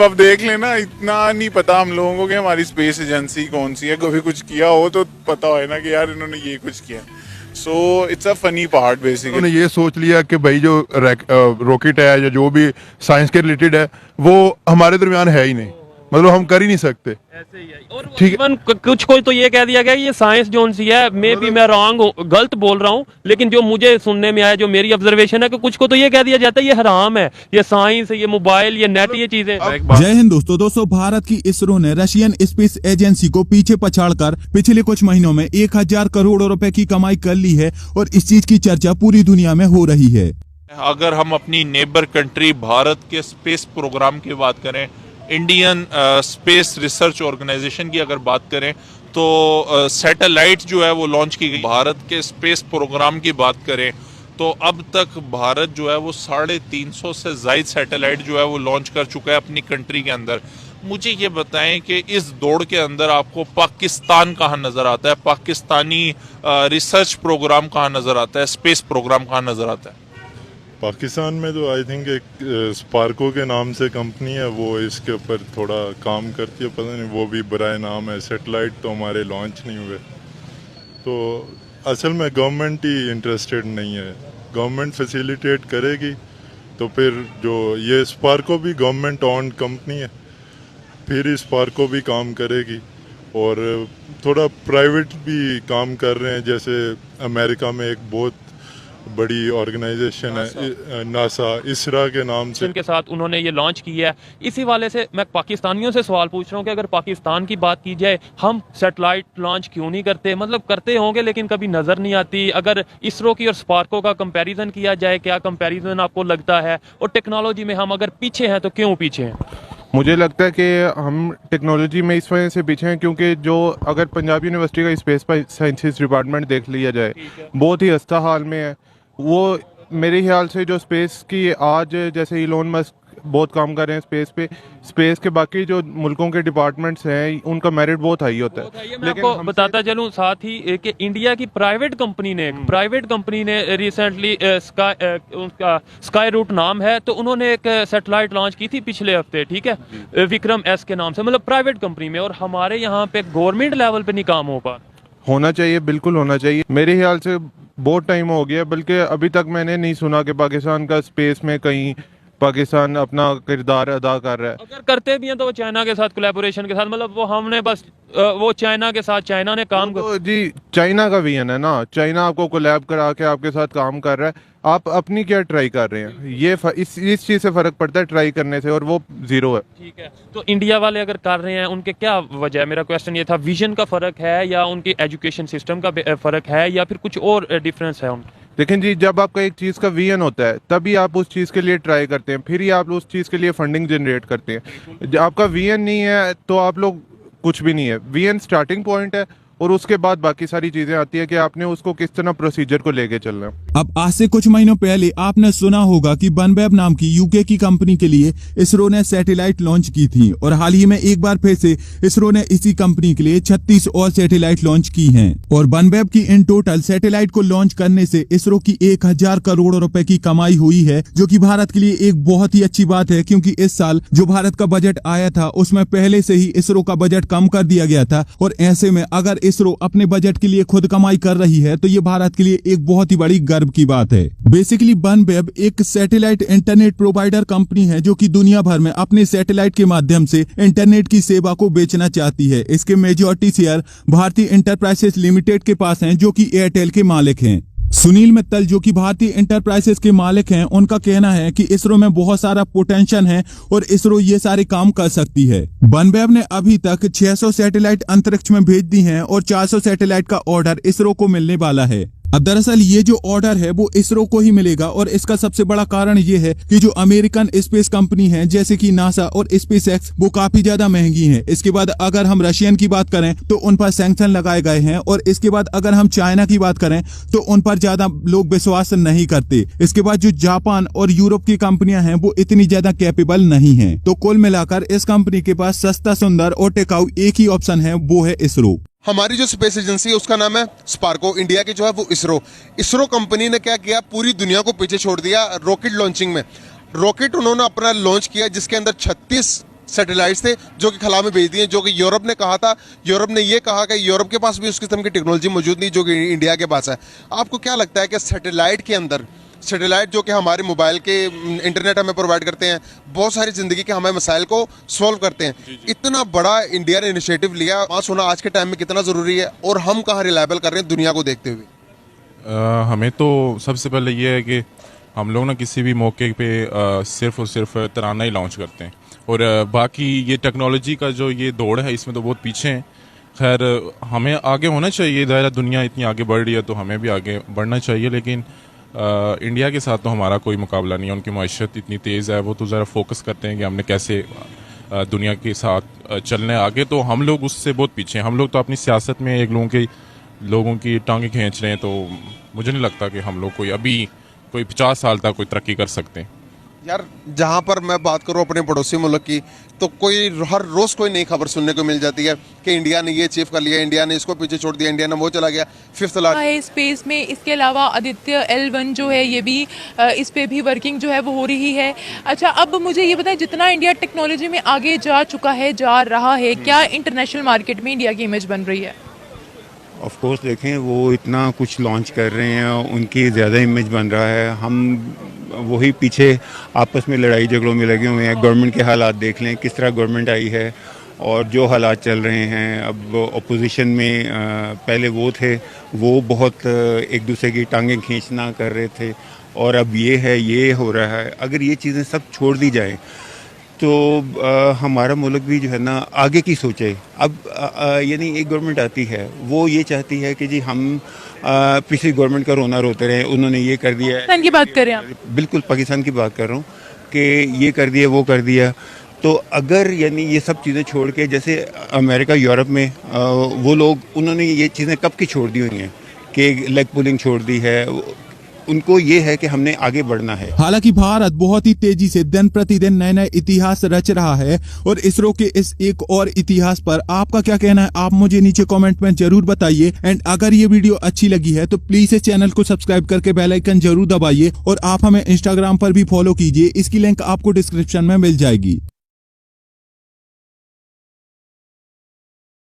अब देख लेना, इतना नहीं पता हम लोगों को कि हमारी स्पेस एजेंसी कौन सी है। कभी कुछ किया हो तो पता हो ना कि यार इन्होंने ये कुछ किया। So it's a funny part basically. उन्होंने ये सोच लिया कि भाई जो रॉकेट है या जो भी साइंस के रिलेटेड है वो हमारे दरमियान है ही नहीं, मतलब हम कर ही नहीं सकते। ऐसे ही है। और ठीक है। इवन कुछ को तो ये कह दिया गया कि ये साइंस जोन सी है, मे बी मैं रॉन्ग गलत बोल रहा हूँ, लेकिन जो मुझे सुनने में आया, जो मेरी ऑब्जर्वेशन है, कि कुछ को तो ये कह दिया जाता है ये हराम है, ये साइंस, ये मोबाइल, ये नेट, ये चीजें। जय हिंद दोस्तों भारत की इसरो ने रशियन स्पेस एजेंसी को पीछे पछाड़कर पिछले कुछ महीनों में 1000 करोड़ रुपए की कमाई कर ली है और इस चीज की चर्चा पूरी दुनिया में हो रही है। अगर हम अपनी नेबर कंट्री भारत के स्पेस प्रोग्राम की बात करें, इंडियन स्पेस रिसर्च ऑर्गेनाइजेशन की अगर बात करें, तो सैटेलाइट जो है वो लॉन्च की गई। भारत के स्पेस प्रोग्राम की बात करें तो अब तक भारत जो है वो 350 से ज़ायद सैटेलाइट जो है वो लॉन्च कर चुका है अपनी कंट्री के अंदर। मुझे ये बताएं कि इस दौड़ के अंदर आपको पाकिस्तान कहाँ नज़र आता है, पाकिस्तानी रिसर्च प्रोग्राम कहाँ नज़र आता है, स्पेस प्रोग्राम कहाँ नज़र आता है? पाकिस्तान में तो आई थिंक एक स्पार्को के नाम से कंपनी है, वो इसके ऊपर थोड़ा काम करती है, पता नहीं वो भी बराए नाम है। सैटेलाइट तो हमारे लॉन्च नहीं हुए, तो असल में गवर्नमेंट ही इंटरेस्टेड नहीं है। गवर्नमेंट फैसिलिटेट करेगी तो फिर जो ये स्पार्को भी गवर्नमेंट ऑन कंपनी है, फिर स्पार्को भी काम करेगी। और थोड़ा प्राइवेट भी काम कर रहे हैं, जैसे अमेरिका में एक बहुत बड़ी ऑर्गेनाइजेशन है नासा, इसरा के नाम से, के साथ उन्होंने ये लॉन्च किया है। इसी वाले से मैं पाकिस्तानियों से सवाल पूछ रहा हूँ कि अगर पाकिस्तान की बात की जाए, हम सैटेलाइट लॉन्च क्यों नहीं करते? मतलब करते होंगे लेकिन कभी नजर नहीं आती। अगर इसरो की और स्पार्को का कंपैरिजन किया जाए, क्या कंपैरिजन आपको लगता है? और टेक्नोलॉजी में हम अगर पीछे हैं तो क्यों पीछे हैं? मुझे लगता है कि हम टेक्नोलॉजी में इस वजह से पीछे हैं क्योंकि जो अगर पंजाब यूनिवर्सिटी का स्पेस साइंसेस डिपार्टमेंट देख लिया जाए, बहुत ही खस्ता हाल में है। वो मेरे ख्याल से जो स्पेस की आज जैसे इलोन मस्क बहुत काम कर रहे हैं स्पेस पे, स्पेस के बाकी जो मुल्कों के डिपार्टमेंट्स हैं उनका मेरिट बहुत हाई होता है। मैं आपको बताता चलूं साथ ही कि इंडिया की प्राइवेट कंपनी ने रिसेंटली स्काई रूट नाम है, तो उन्होंने एक सैटेलाइट लॉन्च की थी पिछले हफ्ते, ठीक है, विक्रम एस के नाम से, मतलब प्राइवेट कंपनी में। और हमारे यहाँ पे गवर्नमेंट लेवल पे नहीं काम हो पा। होना चाहिए, बिल्कुल होना चाहिए। मेरे ख्याल से बहुत टाइम हो गया, बल्कि अभी तक मैंने नहीं सुना कि पाकिस्तान का स्पेस में कहीं पाकिस्तान अपना किरदार अदा कर रहा है। अगर करते भी हैं तो वो चाइना के साथ कोलैबोरेशन के साथ, मतलब वो हमने बस वो चाइना के साथ, चाइना ने काम तो जी चाइना का विजन है ना, चाइना आपको कोलैब करा के आपके साथ काम कर रहा है, आप अपनी क्या ट्राई कर रहे हैं? ये इस चीज़ से फर्क पड़ता है ट्राई करने से, और वो जीरो है। ठीक है, तो इंडिया वाले अगर कर रहे हैं उनके क्या वजह है? मेरा क्वेश्चन ये था, विजन का फर्क है या उनकी एजुकेशन सिस्टम का फर्क है या फिर कुछ और डिफरेंस है उनका? लेकिन जी जब आपका एक चीज़ का विजन होता है तभी आप उस चीज़ के लिए ट्राई करते हैं, फिर ही आप उस चीज़ के लिए फंडिंग जनरेट करते हैं। आपका विजन नहीं है तो आप लोग कुछ भी नहीं है। विजन स्टार्टिंग पॉइंट है और उसके बाद बाकी सारी चीजें आती है कि आपने उसको किस तरह प्रोसीजर को लेके चलना है। अब आज से कुछ महीनों पहले आपने सुना होगा कि बनवेब नाम की यूके की कंपनी के लिए इसरो ने सैटेलाइट लॉन्च की थी, और हाल ही में एक बार फिर से इसरो ने इसी कंपनी के लिए 36 और सैटेलाइट लॉन्च की हैं। और बनवेब की इन टोटल सैटेलाइट को लॉन्च करने से इसरो की 1000 करोड़ रुपए की कमाई हुई है, जो कि भारत के लिए एक बहुत ही अच्छी बात है, क्योंकि इस साल जो भारत का बजट आया था उसमें पहले से ही इसरो का बजट कम कर दिया गया था। और ऐसे में अगर इसरो अपने बजट के लिए खुद कमाई कर रही है तो ये भारत के लिए एक बहुत ही बड़ी गर्व की बात है। बेसिकली बनवेब एक सैटेलाइट इंटरनेट प्रोवाइडर कंपनी है जो कि दुनिया भर में अपने सैटेलाइट के माध्यम से इंटरनेट की सेवा को बेचना चाहती है। इसके मेजॉरिटी शेयर भारतीय इंटरप्राइजेस लिमिटेड के पास हैं, जो कि एयरटेल के मालिक हैं। सुनील मित्तल जो कि भारतीय इंटरप्राइजेस के मालिक हैं, उनका कहना है कि इसरो में बहुत सारा पोटेंशियल है और इसरो ये सारे काम कर सकती है। बनवेब ने अभी तक 600 सैटेलाइट अंतरिक्ष में भेज दी हैं और 400 सैटेलाइट का ऑर्डर इसरो को मिलने वाला है। अब दरअसल ये जो ऑर्डर है वो इसरो को ही मिलेगा, और इसका सबसे बड़ा कारण ये है कि जो अमेरिकन स्पेस कंपनी है जैसे कि नासा और स्पेसएक्स, वो काफी ज्यादा महंगी हैं। इसके बाद अगर हम रशियन की बात करें तो उन पर सैंक्शन लगाए गए हैं, और इसके बाद अगर हम चाइना की बात करें तो उन पर ज्यादा लोग विश्वास नहीं करते। इसके बाद जो जापान और यूरोप की कंपनियां हैं वो इतनी ज्यादा कैपेबल नहीं है। तो कुल मिलाकर इस कंपनी के पास सस्ता, सुंदर और टिकाऊ एक ही ऑप्शन है, वो है इसरो। हमारी जो स्पेस एजेंसी है उसका नाम है स्पार्को, इंडिया की जो है वो इसरो कंपनी ने क्या किया, पूरी दुनिया को पीछे छोड़ दिया रॉकेट लॉन्चिंग में। रॉकेट उन्होंने अपना लॉन्च किया जिसके अंदर 36 सैटेलाइट्स थे जो कि खला में भेज दिए, जो कि यूरोप ने कहा था। यूरोप ने ये कहा कि यूरोप के पास भी उस किस्म की टेक्नोलॉजी मौजूद नहीं जो कि इंडिया के पास है। आपको क्या लगता है कि सैटेलाइट के अंदर, सैटेलाइट जो कि हमारे मोबाइल के इंटरनेट हमें प्रोवाइड करते हैं, बहुत सारी ज़िंदगी के हमें मसाइल को सॉल्व करते हैं, इतना बड़ा इंडिया ने इनिशिएटिव लिया, पास होना आज के टाइम में कितना ज़रूरी है और हम कहाँ रिलायबल कर रहे हैं दुनिया को देखते हुए? हमें तो सबसे पहले ये है कि हम लोग ना किसी भी मौके पे सिर्फ और सिर्फ तराना ही लॉन्च करते हैं, और बाकी ये टेक्नोलॉजी का जो ये दौड़ है इसमें तो बहुत पीछे हैं। खैर हमें आगे होना चाहिए, दायरा दुनिया इतनी आगे बढ़ रही है तो हमें भी आगे बढ़ना चाहिए, लेकिन इंडिया के साथ तो हमारा कोई मुकाबला नहीं है। उनकी माशियत इतनी तेज़ है, वो तो ज़रा फोकस करते हैं कि हमने कैसे दुनिया के साथ चलने आगे, तो हम लोग उससे बहुत पीछे हैं। हम लोग तो अपनी सियासत में एक लोगों की टांगें खींच रहे हैं, तो मुझे नहीं लगता कि हम लोग कोई 50 साल तक कोई तरक्की कर सकते हैं। यार जहाँ पर मैं बात करूँ अपने पड़ोसी मुल्क की, तो कोई हर रोज़ कोई नई खबर सुनने को मिल जाती है कि इंडिया ने ये अचीव कर लिया, इंडिया ने इसको पीछे छोड़ दिया, इंडिया ने वो चला गया 5th लार्ज स्पेस में। इसके अलावा आदित्य L1 जो है ये भी इस पे भी वर्किंग जो है वो हो रही है। अच्छा, अब मुझे ये बताएं, जितना इंडिया टेक्नोलॉजी में आगे जा चुका है, जा रहा है, क्या इंटरनेशनल मार्केट में इंडिया की इमेज बन रही है? ऑफ कोर्स देखें, वो इतना कुछ लॉन्च कर रहे हैं, उनकी ज़्यादा इमेज बन रहा है। हम वही पीछे आपस में लड़ाई झगड़ों में लगे हुए हैं। गवर्नमेंट के हालात देख लें, किस तरह गवर्नमेंट आई है और जो हालात चल रहे हैं। अब अपोजिशन में पहले वो थे, वो बहुत एक दूसरे की टांगें खींचना कर रहे थे, और अब ये है, ये हो रहा है। अगर ये चीज़ें सब छोड़ दी जाएं तो हमारा मुल्क भी जो है ना आगे की सोचे। अब यानी एक गवर्नमेंट आती है, वो ये चाहती है कि जी हम पिछली गवर्नमेंट का रोना रोते रहे, उन्होंने ये कर दिया। पाकिस्तान की बात कर रहे हैं आप? बिल्कुल पाकिस्तान की बात कर रहा हूँ कि ये कर दिया, वो कर दिया। तो अगर यानी ये सब चीज़ें छोड़ के, जैसे अमेरिका यूरोप में वो लोग, उन्होंने ये चीज़ें कब की छोड़ दी हुई हैं कि लेग पुलिंग छोड़ दी है। उनको ये है कि हमने आगे बढ़ना है। हालांकि भारत बहुत ही तेजी से दिन प्रतिदिन नए नए इतिहास रच रहा है, और इसरो के इस एक और इतिहास पर आपका क्या कहना है, आप मुझे नीचे कमेंट में जरूर बताइए। एंड अगर ये वीडियो अच्छी लगी है तो प्लीज इस चैनल को सब्सक्राइब करके बेल आइकन जरूर दबाइए, और आप हमें इंस्टाग्राम पर भी फॉलो कीजिए, इसकी लिंक आपको डिस्क्रिप्शन में मिल जाएगी।